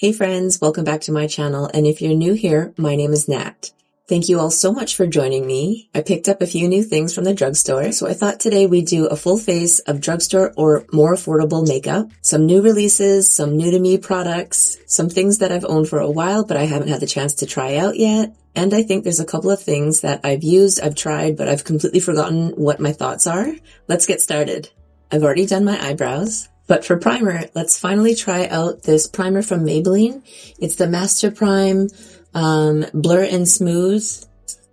Hey friends, welcome back to my channel, and if you're new here, my name is Nat. Thank you all so much for joining me. I picked up a few new things from the drugstore, so I thought today we'd do a full face of drugstore or more affordable makeup, some new releases, some new to me products, some things that I've owned for a while but I haven't had the chance to try out yet, and I think there's a couple of things that I've used, I've tried, but I've completely forgotten what my thoughts are. Let's get started. I've already done my eyebrows. But for primer, let's finally try out this primer from Maybelline. It's the Master Prime Blur and Smooth.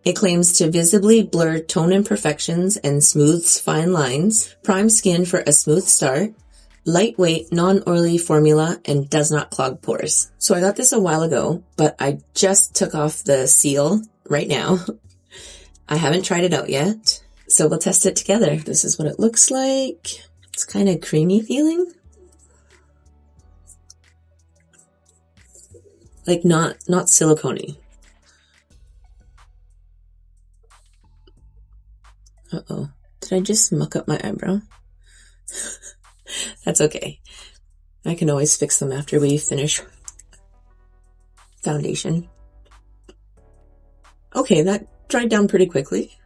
It claims to visibly blur tone imperfections and smooths fine lines, prime skin for a smooth start, lightweight, non-oily formula, and does not clog pores. So I got this a while ago, but I just took off the seal right now. I haven't tried it out yet, so we'll test it together. This is what it looks like. It's kind of creamy feeling. Like not silicone-y. Uh-oh. Did I just muck up my eyebrow? That's okay. I can always fix them after we finish foundation. Okay, that dried down pretty quickly.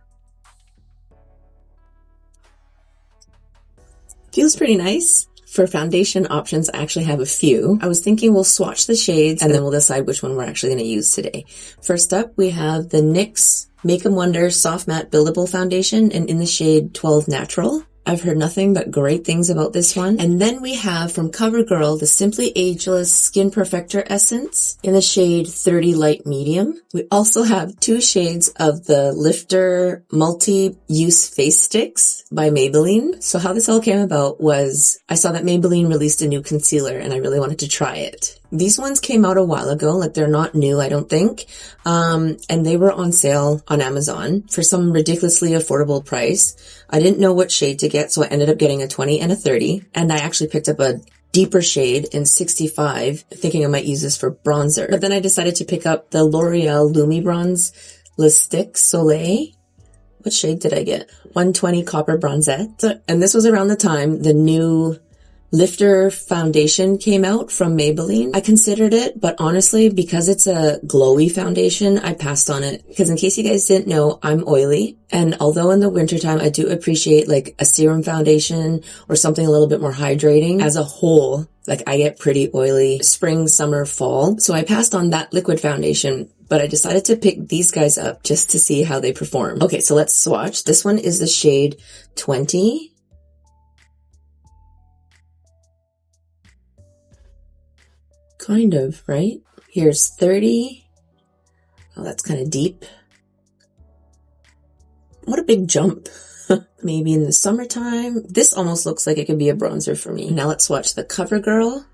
Feels pretty nice. For foundation options, I actually have a few. I was thinking we'll swatch the shades and then we'll decide which one we're actually going to use today. First up, we have the NYX Wonder Soft Matte Buildable Foundation and in the shade 12 Natural. I've heard nothing but great things about this one. And then we have from CoverGirl the Simply Ageless Skin Perfector Essence in the shade 30 Light Medium. We also have two shades of the Lifter Multi-Use Face Sticks by Maybelline. So how this all came about was I saw that Maybelline released a new concealer and I really wanted to try it. These ones came out a while ago, like they're not new, I don't think. And they were on sale on Amazon for some ridiculously affordable price. I didn't know what shade to get, so I ended up getting a 20 and a 30. And I actually picked up a deeper shade in 65, thinking I might use this for bronzer. But then I decided to pick up the L'Oreal Lumi Bronze Lipstick Soleil. What shade did I get? 120 Copper Bronzette. And this was around the time the new Lifter foundation came out from Maybelline. I considered it, but honestly, because it's a glowy foundation, I passed on it. Because in case you guys didn't know, I'm oily. And although in the wintertime, I do appreciate like a serum foundation or something a little bit more hydrating, as a whole, like I get pretty oily spring, summer, fall. So I passed on that liquid foundation, but I decided to pick these guys up just to see how they perform. Okay, so let's swatch. This one is the shade 20. Kind of, right? Here's 30. Oh, that's kind of deep. What a big jump. Maybe in the summertime. This almost looks like it could be a bronzer for me. Now let's watch the CoverGirl.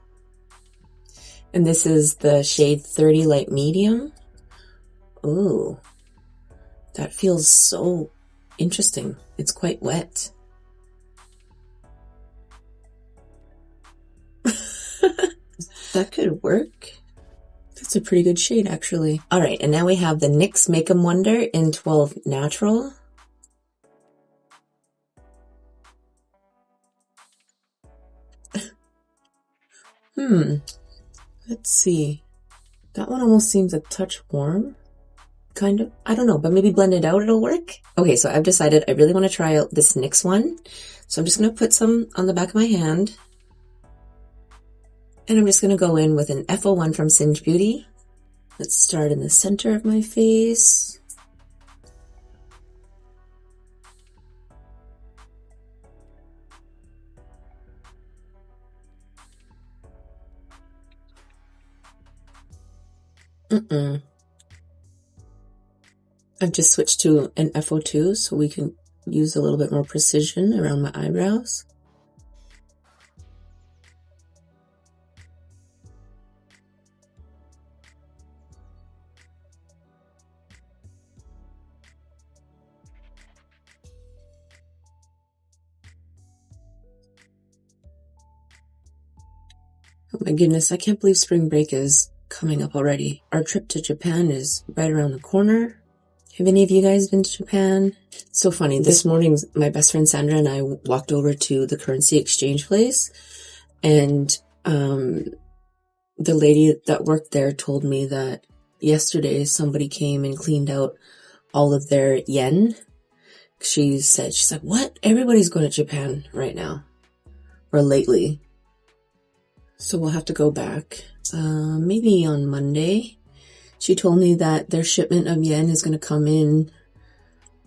And this is the shade 30 Light Medium. Ooh, that feels so interesting. It's quite wet. That could work. That's a pretty good shade, actually. All right, and now we have the NYX Wonder in 12 Natural. Let's see. That one almost seems a touch warm. Kind of. I don't know, but maybe blend it out, it'll work. Okay, so I've decided I really want to try out this NYX one. So I'm just going to put some on the back of my hand. And I'm just going to go in with an F01 from Singe Beauty. Let's start in the center of my face. I've just switched to an F02 so we can use a little bit more precision around my eyebrows. Oh my goodness, I can't believe spring break is coming up already. Our trip to Japan is right around the corner. Have any of you guys been to Japan? It's so funny. This morning, my best friend Sandra and I walked over to the currency exchange place, and the lady that worked there told me that yesterday somebody came and cleaned out all of their yen. She said, she's like, what? Everybody's going to Japan right now. Or lately. So we'll have to go back. Maybe on Monday. She told me that their shipment of yen is going to come in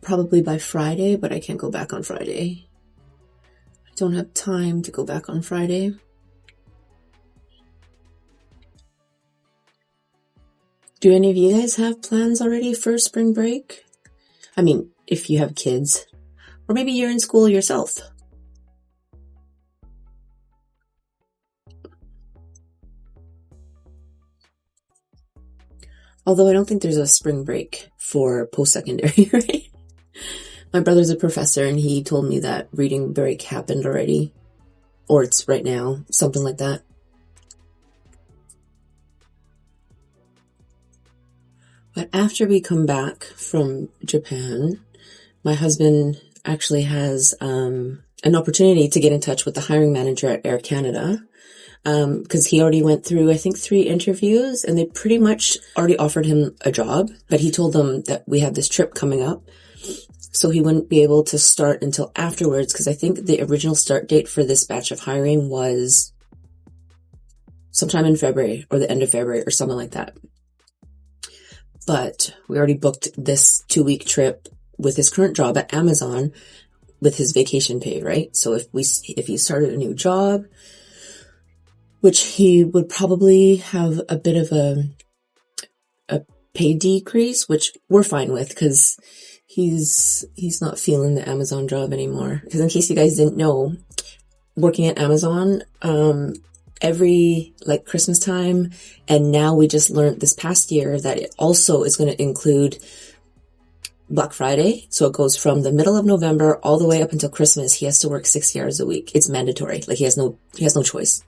probably by Friday, but I can't go back on Friday. I don't have time to go back on Friday. Do any of you guys have plans already for spring break? I mean, if you have kids, or maybe you're in school yourself. Although I don't think there's a spring break for post-secondary, right? My brother's a professor and he told me that reading break happened already. Or it's right now, something like that. But after we come back from Japan, my husband actually has an opportunity to get in touch with the hiring manager at Air Canada. Because he already went through, I think, 3 interviews and they pretty much already offered him a job. But he told them that we have this trip coming up. So he wouldn't be able to start until afterwards because I think the original start date for this batch of hiring was sometime in February or the end of February or something like that. But we already booked this 2-week trip with his current job at Amazon with his vacation pay, right? So if he started a new job, which he would probably have a bit of a pay decrease, which we're fine with because he's not feeling the Amazon job anymore. Because in case you guys didn't know, working at Amazon, every like Christmas time, and now we just learned this past year that it also is going to include Black Friday. So it goes from the middle of November all the way up until Christmas. He has to work 60 hours a week. It's mandatory. Like he has no choice.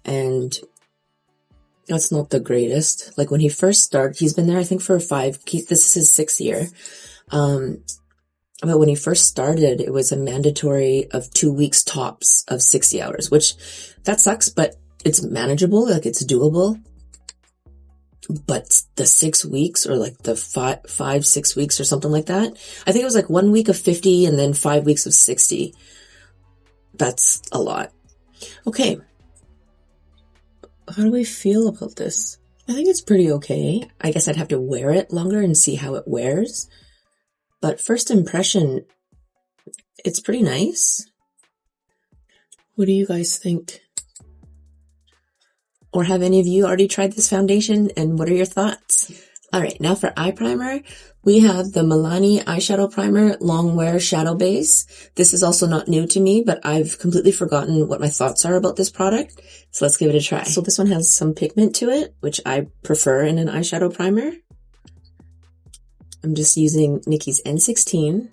And that's not the greatest. Like when he first started, he's been there, I think for this is his 6th year. But when he first started, it was a mandatory of 2 weeks tops of 60 hours, which that sucks, but it's manageable. Like it's doable. But the 6 weeks or like the 6 weeks or something like that. I think it was like 1 week of 50 and then 5 weeks of 60. That's a lot. Okay. How do we feel about this? I think it's pretty okay. I guess I'd have to wear it longer and see how it wears. But first impression, it's pretty nice. What do you guys think? Or have any of you already tried this foundation and what are your thoughts? All right, now for eye primer, we have the Milani Eyeshadow Primer Long Wear Shadow Base. This is also not new to me, but I've completely forgotten what my thoughts are about this product. So let's give it a try. So this one has some pigment to it, which I prefer in an eyeshadow primer. I'm just using NYX N16.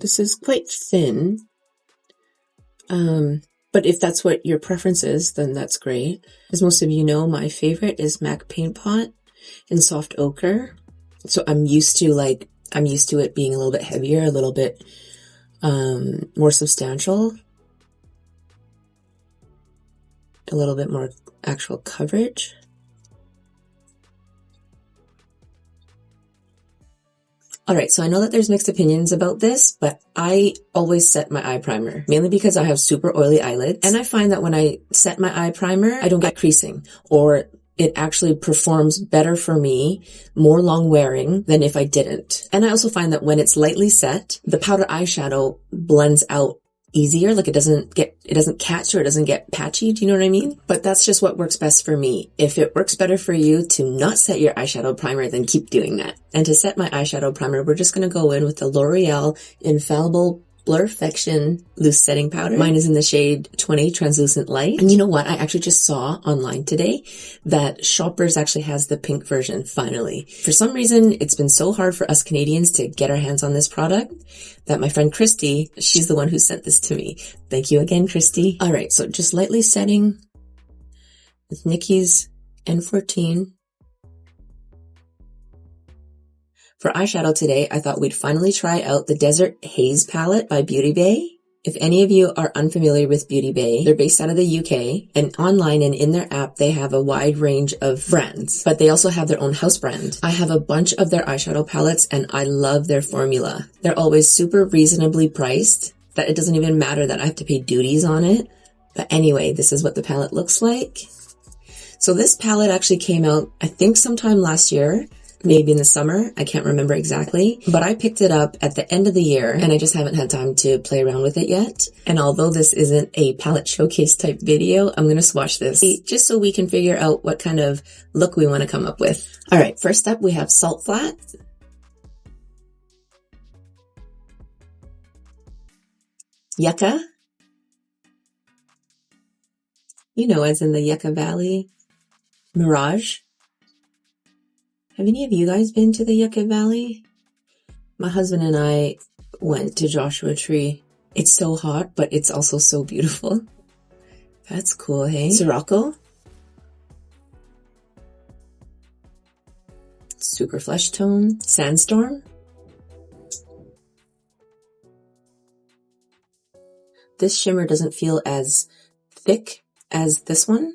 This is quite thin. But if that's what your preference is, then that's great. As most of you know, my favorite is MAC Paint Pot in Soft Ochre. So I'm used to it being a little bit heavier, a little bit more substantial, a little bit more actual coverage. Alright, so I know that there's mixed opinions about this, but I always set my eye primer, mainly because I have super oily eyelids, and I find that when I set my eye primer, I don't get creasing, or it actually performs better for me, more long wearing than if I didn't. And I also find that when it's lightly set, the powder eyeshadow blends out easier, like it doesn't catch or it doesn't get patchy, do you know what I mean? But that's just what works best for me. If it works better for you to not set your eyeshadow primer, then keep doing that. And to set my eyeshadow primer, we're just going to go in with the L'Oreal Infallible Blurfection Loose Setting Powder. Mine is in the shade 20 Translucent Light. And you know what? I actually just saw online today that Shoppers actually has the pink version, finally. For some reason, it's been so hard for us Canadians to get our hands on this product that my friend Christy, she's the one who sent this to me. Thank you again, Christy. All right, so just lightly setting with NYX N14. For eyeshadow today, I thought we'd finally try out the Desert Haze Palette by Beauty Bay. If any of you are unfamiliar with Beauty Bay, they're based out of the UK, and online and in their app, they have a wide range of brands, but they also have their own house brand. I have a bunch of their eyeshadow palettes, and I love their formula. They're always super reasonably priced, that it doesn't even matter that I have to pay duties on it. But anyway, this is what the palette looks like. So this palette actually came out, I think sometime last year, maybe in the summer. I can't remember exactly, but I picked it up at the end of the year and I just haven't had time to play around with it yet. And although this isn't a palette showcase type video, I'm going to swatch this just so we can figure out what kind of look we want to come up with. All right, first up we have Salt Flat. Yucca. You know, as in the Yucca Valley. Mirage. Have any of you guys been to the Yucca Valley? My husband and I went to Joshua Tree. It's so hot, but it's also so beautiful. That's cool, hey? Sirocco. Super Flesh Tone. Sandstorm. This shimmer doesn't feel as thick as this one.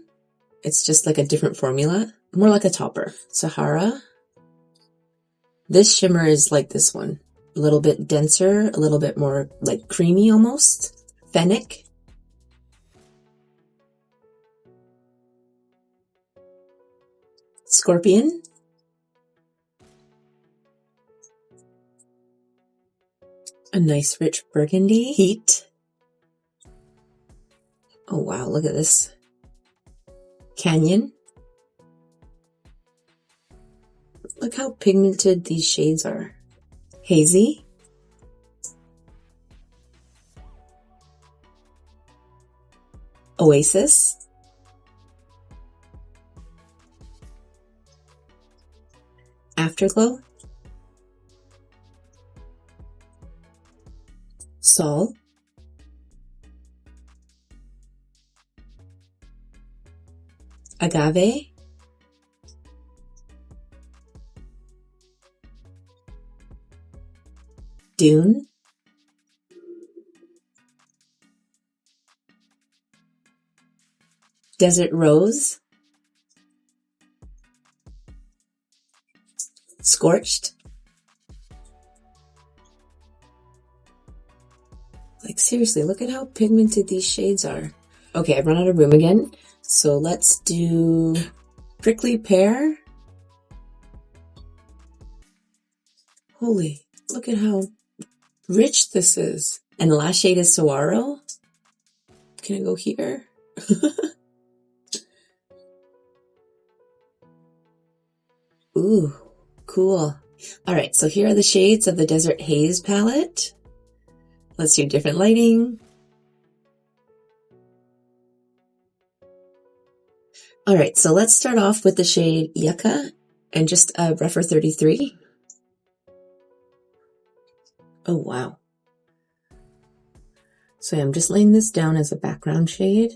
It's just like a different formula. More like a topper. Sahara. This shimmer is like this one. A little bit denser, a little bit more like creamy almost. Fennec. Scorpion. A nice rich burgundy. Heat. Oh wow, look at this. Canyon. Look how pigmented these shades are. Hazy. Oasis. Afterglow. Sol. Agave. Dune. Desert Rose. Scorched. Like seriously, look at how pigmented these shades are. Okay, I've run out of room again. So let's do Prickly Pear. Holy, look at how rich this is. And the last shade is Saguaro. Can I go here? Ooh, cool. All right, so here are the shades of the Desert Haze palette. Let's do different lighting. All right, so let's start off with the shade Yucca and just Refer 33. Oh, wow. So I'm just laying this down as a background shade.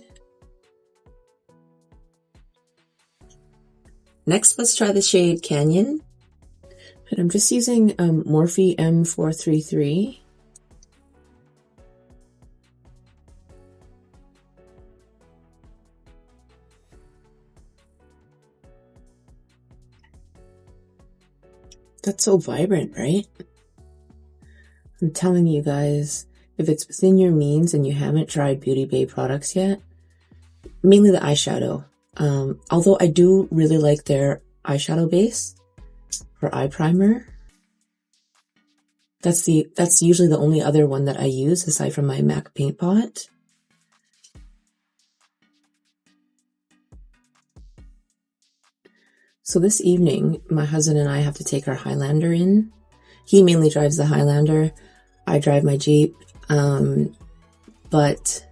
Next, let's try the shade Canyon. And I'm just using Morphe M433. That's so vibrant, right? I'm telling you guys, if it's within your means and you haven't tried Beauty Bay products yet, mainly the eyeshadow. Although I do really like their eyeshadow base for eye primer. That's usually the only other one that I use aside from my MAC paint pot. So this evening, my husband and I have to take our Highlander in. He mainly drives the Highlander. I drive my Jeep. But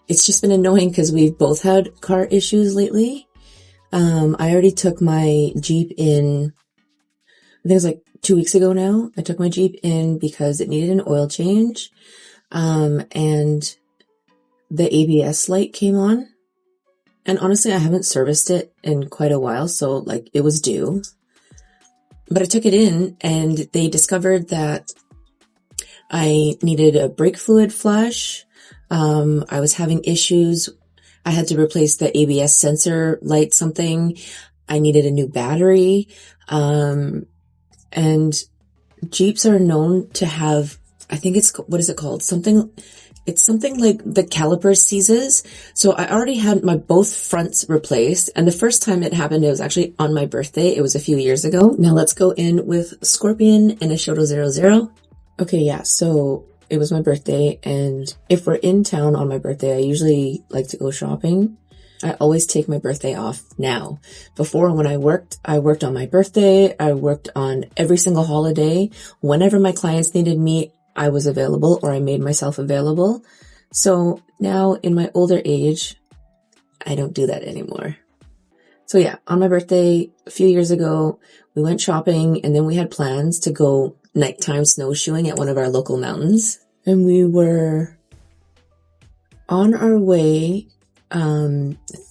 it's just been annoying because we've both had car issues lately. I already took my Jeep in, I think it was like 2 weeks ago now. I took my Jeep in because it needed an oil change. And the ABS light came on. And honestly, I haven't serviced it in quite a while, so like it was due. But I took it in and they discovered that I needed a brake fluid flush. I was having issues. I had to replace the ABS sensor light something. I needed a new battery. And Jeeps are known to have, I think it's, what is it called? It's something like the caliper seizes. So I already had my both fronts replaced. And the first time it happened, it was actually on my birthday. It was a few years ago. Now let's go in with Scorpion and Eyeshadow 00. Okay, yeah, so it was my birthday, and if we're in town on my birthday, I usually like to go shopping. I always take my birthday off now. Before, when I worked on my birthday, I worked on every single holiday. Whenever my clients needed me, I was available, or I made myself available. So now, in my older age, I don't do that anymore. So yeah, on my birthday, a few years ago, we went shopping, and then we had plans to go nighttime snowshoeing at one of our local mountains. And we were on our way.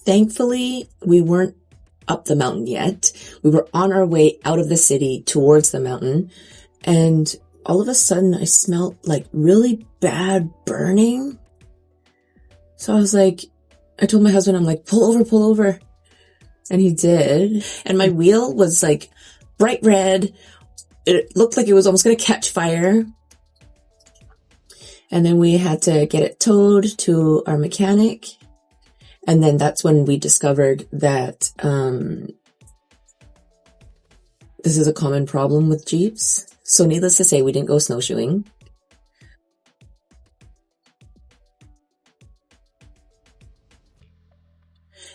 Thankfully, we weren't up the mountain yet. We were on our way out of the city towards the mountain. And all of a sudden, I smelled like really bad burning. So I was like, I told my husband, I'm like, pull over. And he did. And my wheel was like bright red. It looked like it was almost going to catch fire. And then we had to get it towed to our mechanic. And then that's when we discovered that this is a common problem with Jeeps. So needless to say, we didn't go snowshoeing.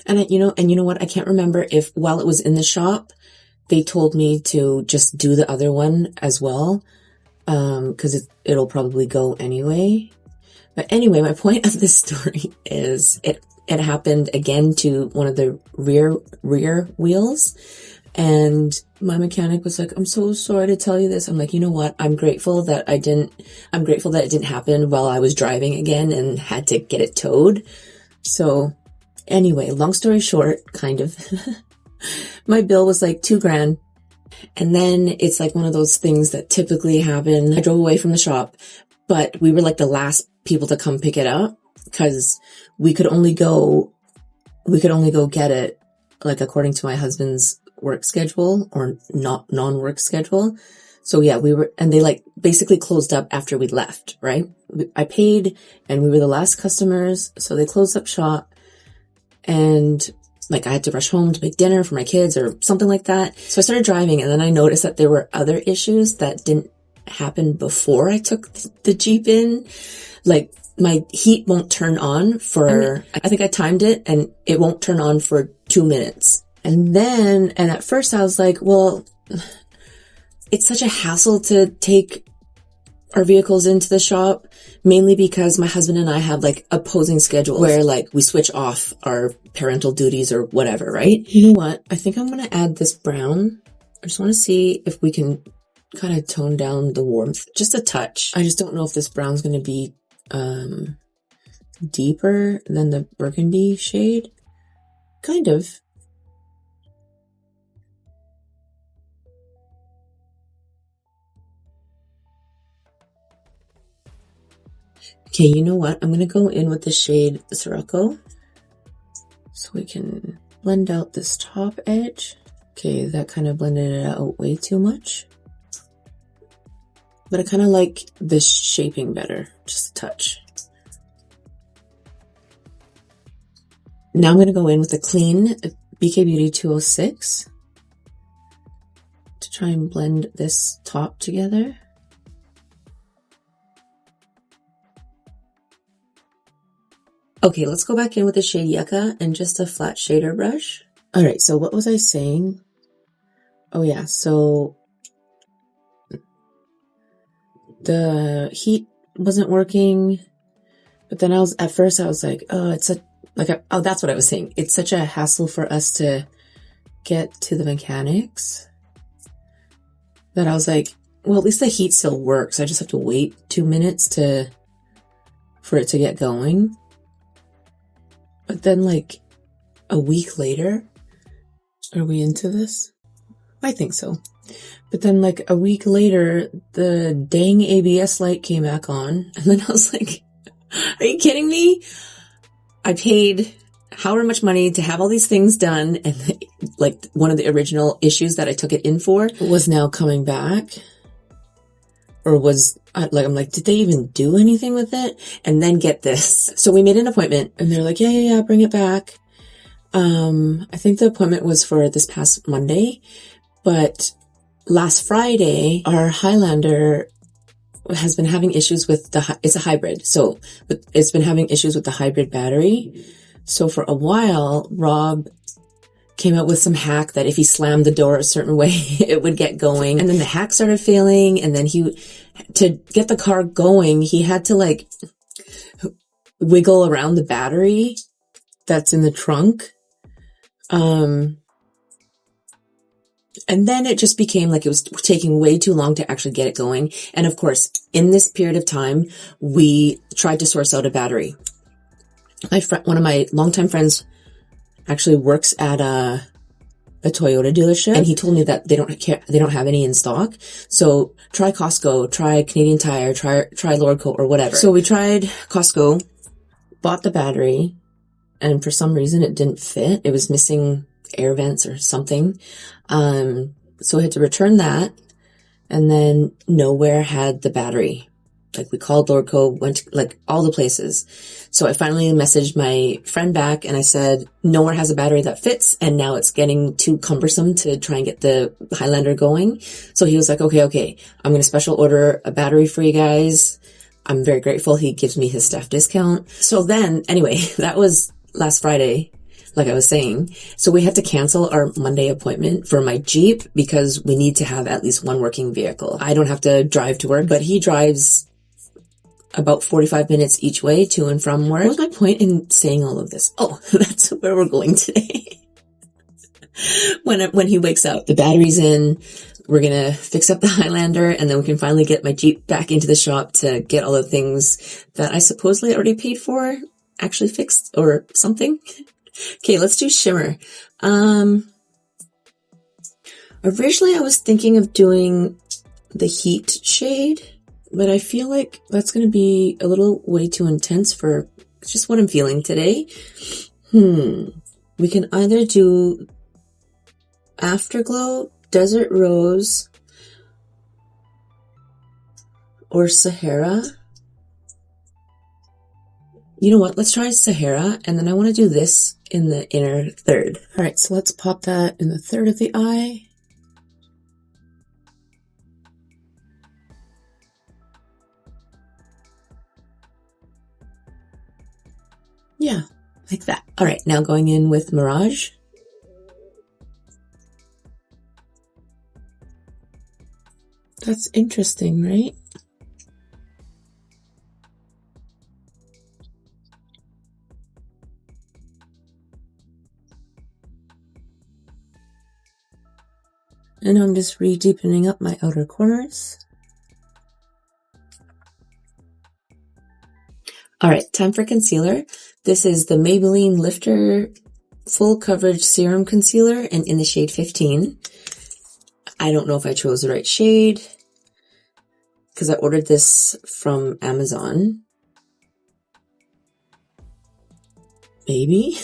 And you know what? I can't remember if while it was in the shop, they told me to just do the other one as well, because it'll probably go anyway. But anyway, my point of this story is it happened again to one of the rear wheels, and my mechanic was like, "I'm so sorry to tell you this." I'm like, you know what? I'm grateful that it didn't happen while I was driving again and had to get it towed. So anyway, long story short, kind of. My bill was like $2,000. And then it's like one of those things that typically happen. I drove away from the shop, but we were like the last people to come pick it up because we could only go get it like according to my husband's work schedule or not non-work schedule. So yeah, and they like basically closed up after we left, right? I paid and we were the last customers. So they closed up shop and like I had to rush home to make dinner for my kids or something like that. So I started driving and then I noticed that there were other issues that didn't happen before I took the Jeep in. Like my heat won't turn on I think I timed it and it won't turn on for 2 minutes. And at first I was like, well, it's such a hassle to take our vehicles into the shop, mainly because my husband and I have like opposing schedules where like we switch off our parental duties or whatever, right? You know what? I think I'm going to add this brown. I just want to see if we can kind of tone down the warmth just a touch. I just don't know if this brown's going to be deeper than the burgundy shade. Kind of. Okay, you know what? I'm going to go in with the shade Sirocco so we can blend out this top edge. Okay, that kind of blended it out way too much. But I kind of like this shaping better, just a touch. Now I'm going to go in with a clean BK Beauty 206 to try and blend this top together. Okay, let's go back in with the shade Yucca and just a flat shader brush. All right, so what was I saying? Oh yeah, so the heat wasn't working, but then at first I was like, oh, that's what I was saying. It's such a hassle for us to get to the mechanics that I was like, well, at least the heat still works. I just have to wait 2 minutes for it to get going. But then like a week later, are we into this? I think so. But then like a week later, the dang ABS light came back on. And then I was like, are you kidding me? I paid however much money to have all these things done. And like one of the original issues that I took it in for was now coming back. Or was like, I'm like, did they even do anything with it? And then get this. So we made an appointment and they're like, yeah, bring it back. I think the appointment was for this past Monday, but last Friday, our Highlander has been having issues with it's a hybrid. So it's been having issues with the hybrid battery. So for a while, Rob came up with some hack that if he slammed the door a certain way, it would get going. And then the hack started failing. And then to get the car going, he had to like wiggle around the battery that's in the trunk. And then it just became like it was taking way too long to actually get it going. And of course, in this period of time, we tried to source out a battery. One of my longtime friends actually works at a Toyota dealership, and he told me that they don't have any in stock. So try Costco, try Canadian Tire, try Lordco or whatever. So we tried Costco, bought the battery, and for some reason it didn't fit. It was missing air vents or something. So we had to return that, and then nowhere had the battery. Like we called Lordco, went to like all the places. So I finally messaged my friend back and I said, nowhere has a battery that fits. And now it's getting too cumbersome to try and get the Highlander going. So he was like, okay, I'm going to special order a battery for you guys. I'm very grateful. He gives me his staff discount. So then anyway, that was last Friday. Like I was saying, so we had to cancel our Monday appointment for my Jeep because we need to have at least one working vehicle. I don't have to drive to work, but he drives about 45 minutes each way to and from work. What was my point in saying all of this? Oh, that's where we're going today. When he wakes up, the battery's in, we're going to fix up the Highlander, and then we can finally get my Jeep back into the shop to get all the things that I supposedly already paid for actually fixed or something. Okay, let's do shimmer. Originally I was thinking of doing the Heat shade, but I feel like that's going to be a little way too intense for just what I'm feeling today. We can either do Afterglow, Desert Rose, or Sahara. You know what? Let's try Sahara, and then I want to do this in the inner third. All right, so let's pop that in the third of the eye. Yeah, like that. All right, now going in with Mirage. That's interesting, right? And I'm just re-deepening up my outer corners. All right, time for concealer. This is the Maybelline Lifter Full Coverage Serum Concealer, and in the shade 15. I don't know if I chose the right shade because I ordered this from Amazon. Maybe.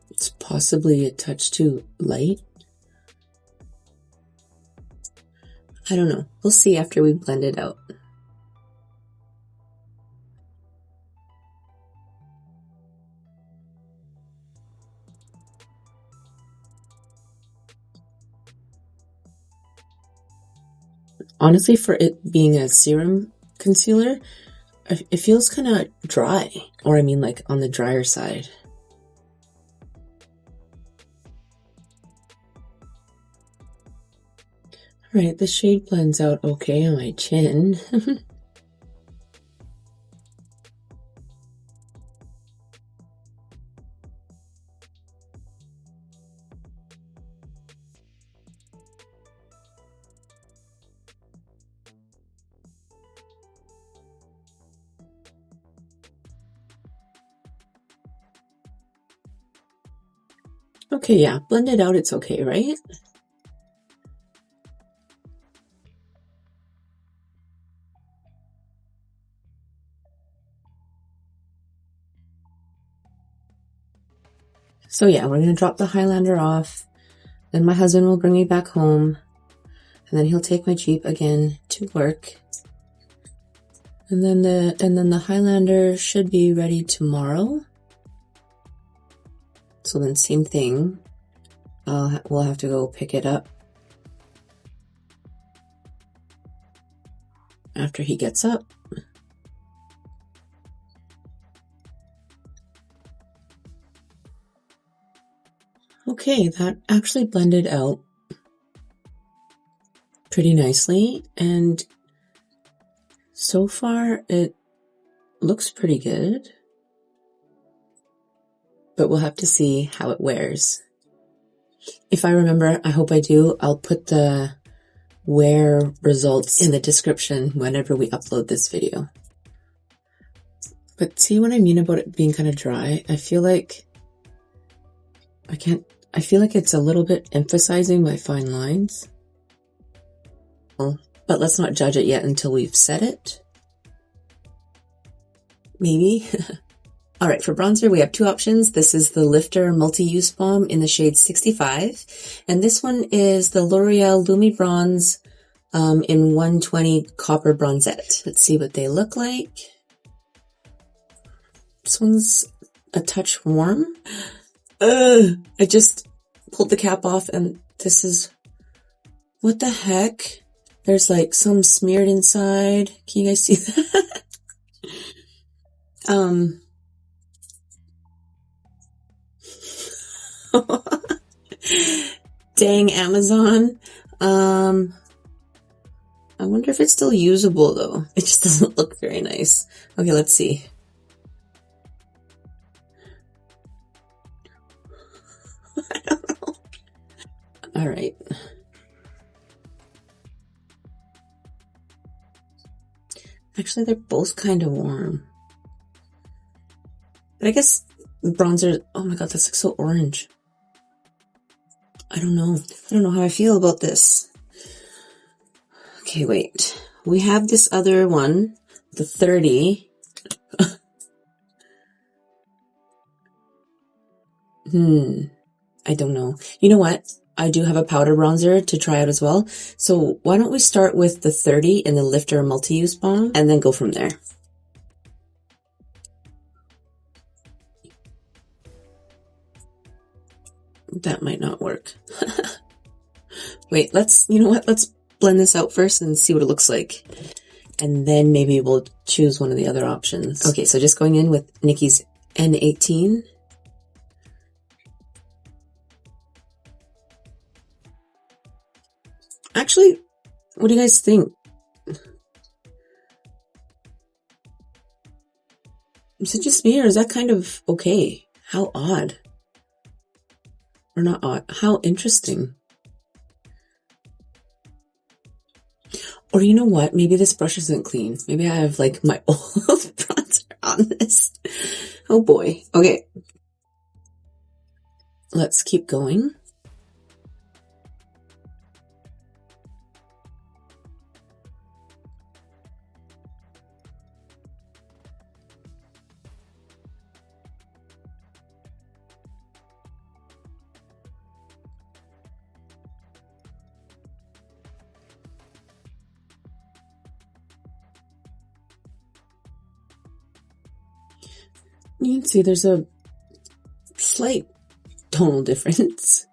It's possibly a touch too light. I don't know. We'll see after we blend it out. Honestly, for it being a serum concealer, it feels kind of dry. Or I mean like on the drier side. Alright, the shade blends out okay on my chin. Okay, yeah, blend it out, it's okay, right? So yeah, we're gonna drop the Highlander off, then my husband will bring me back home, and then he'll take my Jeep again to work. And then the Highlander should be ready tomorrow. So then same thing, we'll have to go pick it up after he gets up. Okay, that actually blended out pretty nicely, and so far it looks pretty good, but we'll have to see how it wears. If I remember, I hope I do, I'll put the wear results in the description whenever we upload this video. But see what I mean about it being kind of dry? I feel like it's a little bit emphasizing my fine lines. Well, but let's not judge it yet until we've set it. Maybe. All right, for bronzer, we have two options. This is the Lifter Multi-Use Balm in the shade 65. And this one is the L'Oreal Lumi Bronze in 120 Copper Bronzette. Let's see what they look like. This one's a touch warm. I just pulled the cap off and this is, what the heck? There's like some smeared inside. Can you guys see that? Dang Amazon. I wonder if it's still usable though. It just doesn't look very nice. Okay, let's see. I don't know. All right. Actually, they're both kind of warm. But I guess bronzer, oh my god, that's like so orange. I don't know. I don't know how I feel about this. Okay, wait. We have this other one, the 30. I don't know. You know what? I do have a powder bronzer to try out as well. So why don't we start with the 30 in the Lifter Multi-Use Balm and then go from there. That might not work. Wait, you know what? Let's blend this out first and see what it looks like. And then maybe we'll choose one of the other options. Okay, so just going in with NYX N18. Actually, what do you guys think? Is it just me or is that kind of okay? How odd. Or not odd. How interesting. Or you know what? Maybe this brush isn't clean. Maybe I have like my old bronzer on this. Oh boy. Okay. Let's keep going. You can see there's a slight tonal difference.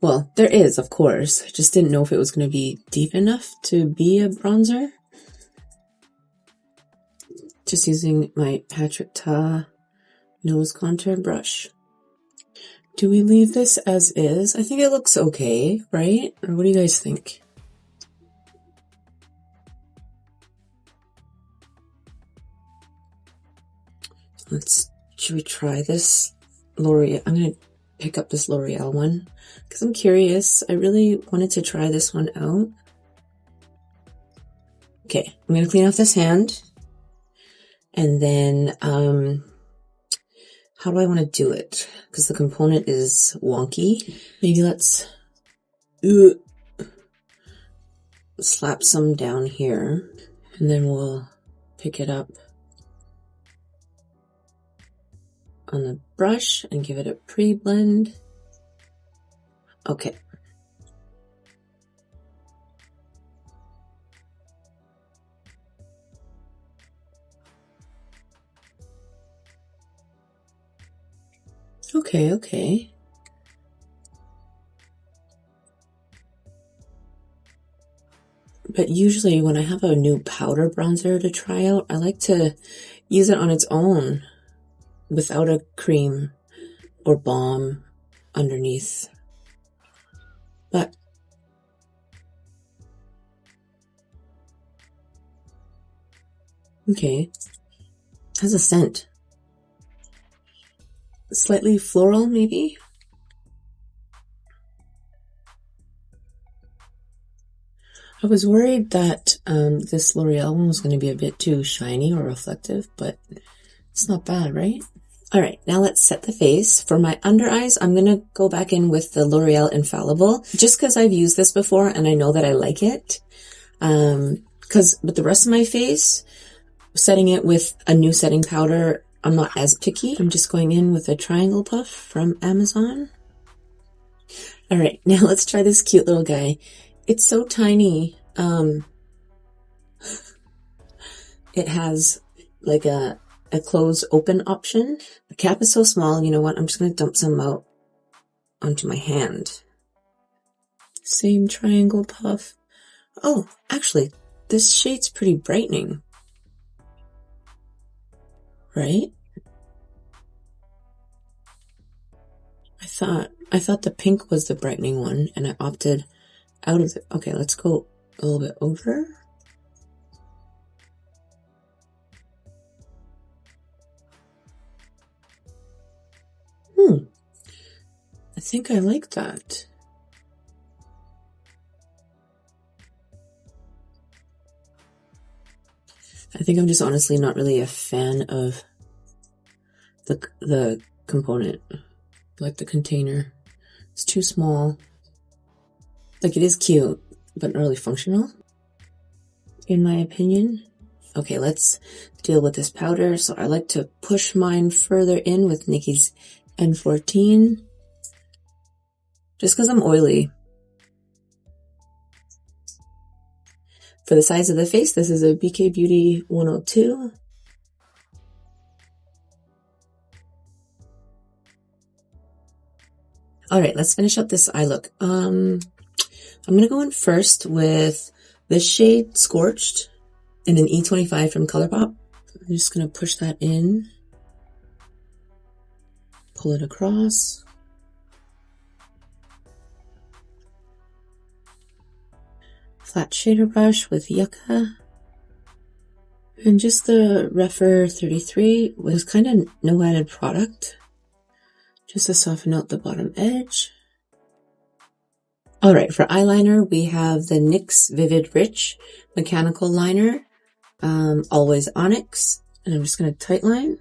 Well, there is, of course. I just didn't know if it was going to be deep enough to be a bronzer. Just using my Patrick Ta nose contour brush. Do we leave this as is? I think it looks okay, right? Or what do you guys think? Should we try this L'Oreal? I'm going to pick up this L'Oreal one because I'm curious. I really wanted to try this one out. Okay, I'm going to clean off this hand and then How do I want to do it? Because the component is wonky. Maybe let's slap some down here, and then we'll pick it up on the brush and give it a pre-blend. Okay. Okay. But usually when I have a new powder bronzer to try out, I like to use it on its own without a cream or balm underneath. But okay, has a scent. Slightly floral, maybe? I was worried that this L'Oreal one was going to be a bit too shiny or reflective, but it's not bad, right? All right, now let's set the face. For my under eyes, I'm going to go back in with the L'Oreal Infallible, just because I've used this before and I know that I like it. Because with the rest of my face, setting it with a new setting powder, I'm not as picky. I'm just going in with a triangle puff from Amazon. All right, now let's try this cute little guy. It's so tiny. It has like a close open option. The cap is so small, you know what? I'm just going to dump some out onto my hand. Same triangle puff. Oh, actually, this shade's pretty brightening. Right? I thought the pink was the brightening one and I opted out of it. Okay, let's go a little bit over. I think I like that. I think I'm just honestly not really a fan of the component, like the container. It's too small. Like, it is cute, but not really functional, in my opinion. Okay, let's deal with this powder. So I like to push mine further in with NYX N14, just because I'm oily. For the size of the face, this is a BK Beauty 102. All right, let's finish up this eye look. I'm going to go in first with this shade, Scorched, in an E25 from ColourPop. I'm just going to push that in, pull it across. Flat shader brush with Yucca. And just the Refer 33 was kind of no added product, just to soften out the bottom edge. All right, for eyeliner, we have the NYX Vivid Rich Mechanical Liner, Always Onyx, and I'm just going to tightline.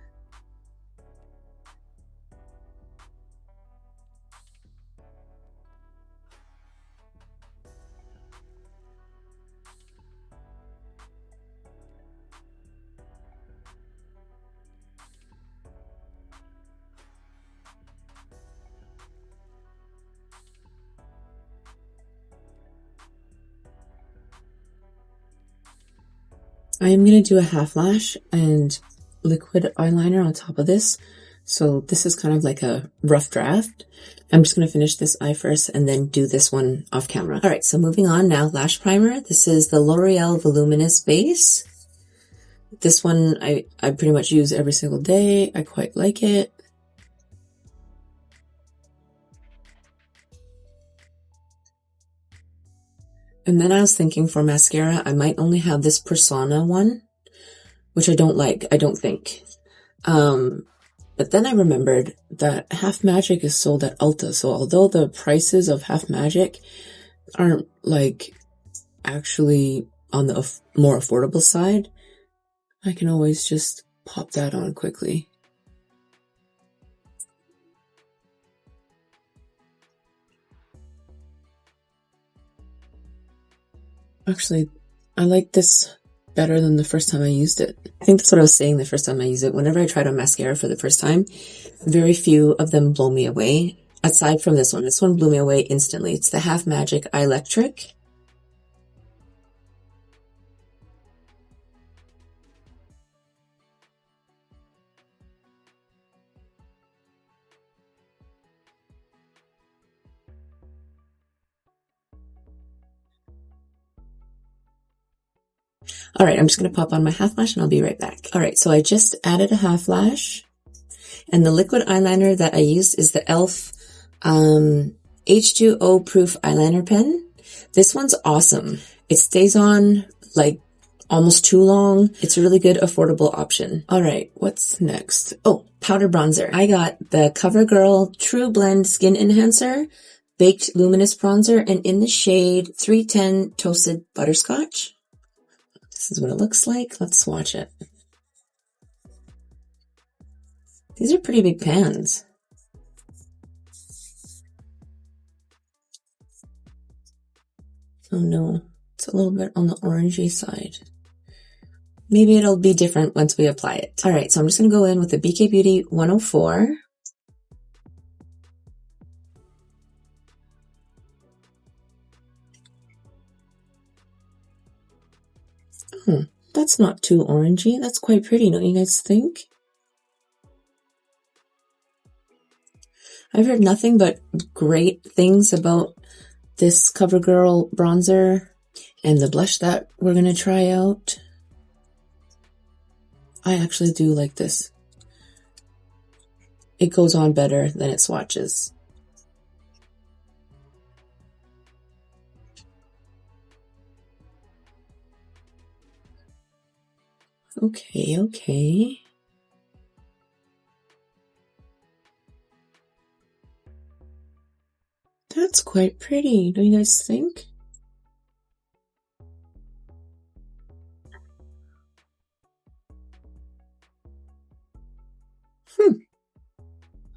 I am going to do a half lash and liquid eyeliner on top of this. So this is kind of like a rough draft. I'm just going to finish this eye first and then do this one off camera. All right, so moving on now, lash primer. This is the L'Oreal Voluminous Base. This one I pretty much use every single day. I quite like it. And then I was thinking for mascara, I might only have this Persona one, which I don't like, I don't think. But then I remembered that Half Magic is sold at Ulta. So although the prices of Half Magic aren't like actually on the more affordable side, I can always just pop that on quickly. Actually, I like this better than the first time I used it. I think that's what I was saying the first time I used it. Whenever I tried on mascara for the first time, very few of them blow me away. Aside from this one. This one blew me away instantly. It's the Half Magic Eye Electric. All right, I'm just going to pop on my half lash and I'll be right back. All right, so I just added a half lash, and the liquid eyeliner that I used is the e.l.f. H2O proof eyeliner pen. This one's awesome. It stays on like almost too long. It's a really good affordable option. All right, what's next? Oh, powder bronzer. I got the CoverGirl True Blend Skin Enhancer Baked Luminous Bronzer, and in the shade 310 Toasted Butterscotch. This is what it looks like. Let's swatch it. These are pretty big pans. Oh no, it's a little bit on the orangey side. Maybe it'll be different once we apply it. All right, so I'm just going to go in with the BK Beauty 104. That's not too orangey. That's quite pretty, don't you guys think? I've heard nothing but great things about this CoverGirl bronzer and the blush that we're going to try out. I actually do like this. It goes on better than it swatches. Okay. That's quite pretty, don't you guys think?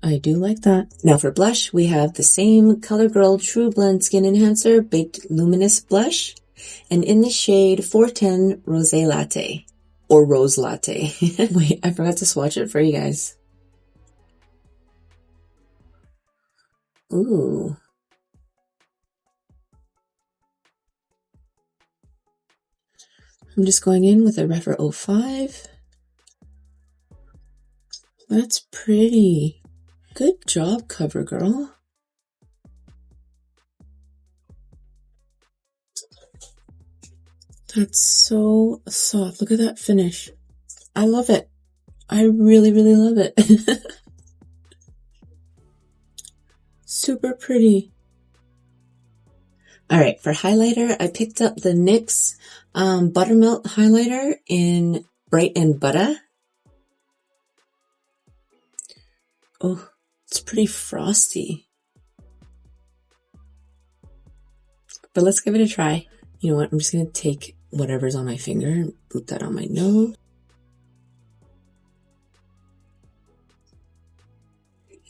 I do like that. Now for blush, we have the same CoverGirl True Blend Skin Enhancer Baked Luminous Blush, and in the shade 410 Rosé Latte. Or Rose Latte. Wait, I forgot to swatch it for you guys. Ooh. I'm just going in with a Rephr 05. That's pretty. Good job, CoverGirl. That's so soft. Look at that finish. I love it. I really, really love it. Super pretty. All right, for highlighter, I picked up the NYX Buttermelt highlighter in Bright and Butter. Oh, it's pretty frosty. But let's give it a try. You know what? I'm just going to take whatever's on my finger and put that on my nose.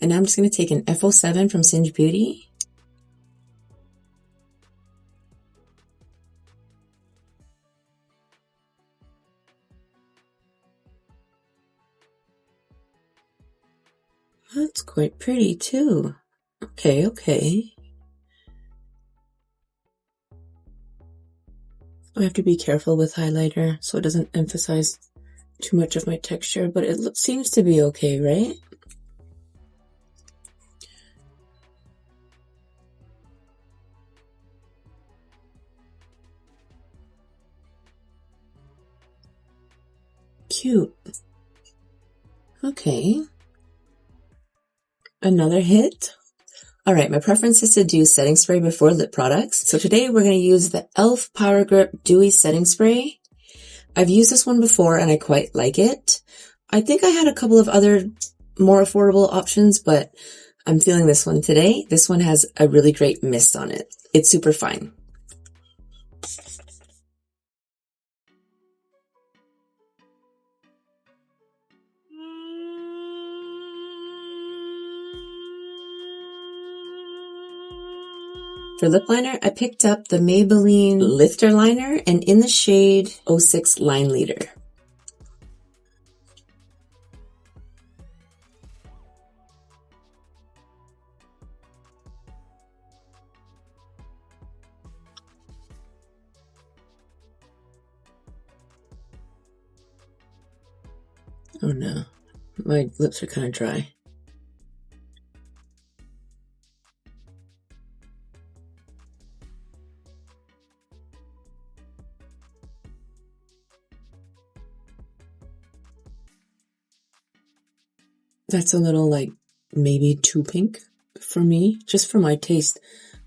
And now I'm just going to take an F07 from Singe Beauty. That's quite pretty too. Okay. I have to be careful with highlighter so it doesn't emphasize too much of my texture, but it seems to be okay, right? Cute. Okay. Another hit. All right, my preference is to do setting spray before lip products. So today we're going to use the e.l.f. Power Grip Dewy Setting Spray. I've used this one before and I quite like it. I think I had a couple of other more affordable options, but I'm feeling this one today. This one has a really great mist on it. It's super fine. For lip liner, I picked up the Maybelline Lifter Liner and in the shade 06 Line Leader. Oh no, my lips are kind of dry. That's a little like maybe too pink for me, just for my taste.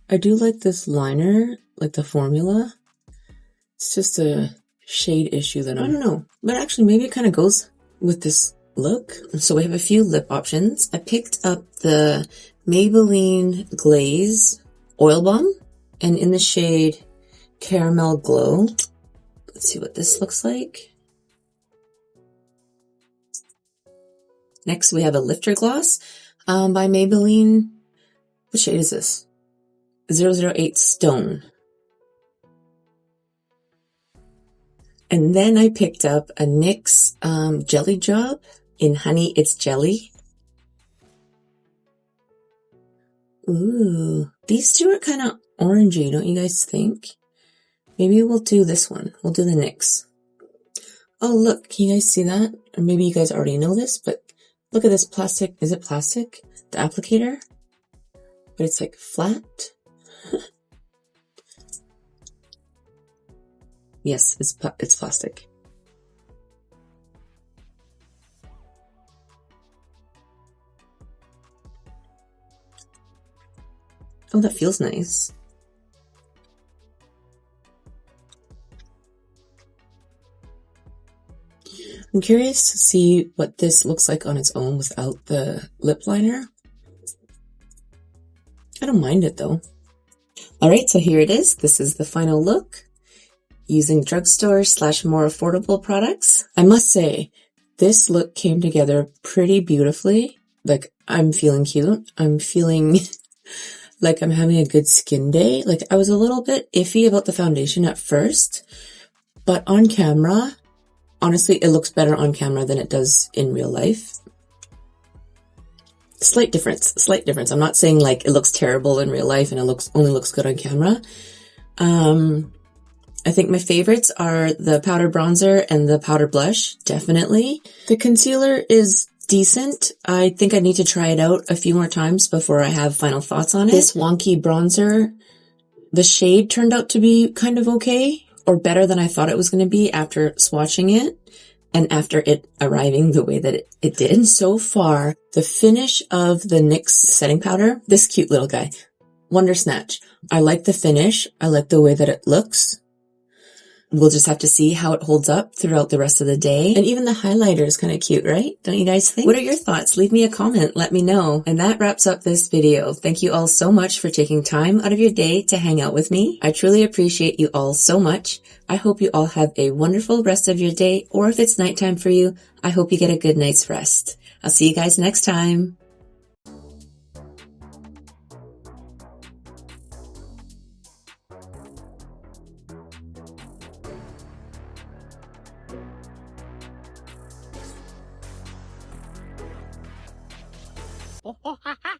I do like this liner, like the formula. It's just a shade issue that I don't know, but actually maybe it kind of goes with this look. So we have a few lip options. I picked up the Maybelline Glaze Oil Balm and in the shade Caramel Glow. Let's see what this looks like. Next, we have a Lifter Gloss by Maybelline. What shade is this? 008 Stone. And then I picked up a NYX Jelly Job in Honey It's Jelly. Ooh, these two are kind of orangey, don't you guys think? Maybe we'll do this one. We'll do the NYX. Oh, look, can you guys see that? Or maybe you guys already know this, but look at this plastic. Is it plastic? The applicator? But it's like flat. Yes, it's plastic. Oh, that feels nice. I'm curious to see what this looks like on its own without the lip liner. I don't mind it though. Alright, so here it is. This is the final look using drugstore / more affordable products. I must say, this look came together pretty beautifully. Like, I'm feeling cute. I'm feeling like I'm having a good skin day. Like, I was a little bit iffy about the foundation at first, but on camera, honestly, it looks better on camera than it does in real life. Slight difference. I'm not saying like it looks terrible in real life and it only looks good on camera. I think my favorites are the powder bronzer and the powder blush, definitely. The concealer is decent. I think I need to try it out a few more times before I have final thoughts on it. This wonky bronzer, the shade turned out to be kind of okay, or better than I thought it was going to be after swatching it and after it arriving the way that it did. And so far, the finish of the NYX setting powder, this cute little guy, Wonder Snatch. I like the finish. I like the way that it looks. We'll just have to see how it holds up throughout the rest of the day. And even the highlighter is kind of cute, right? Don't you guys think? What are your thoughts? Leave me a comment. Let me know. And that wraps up this video. Thank you all so much for taking time out of your day to hang out with me. I truly appreciate you all so much. I hope you all have a wonderful rest of your day, or if it's nighttime for you, I hope you get a good night's rest. I'll see you guys next time. Oh, ha ha!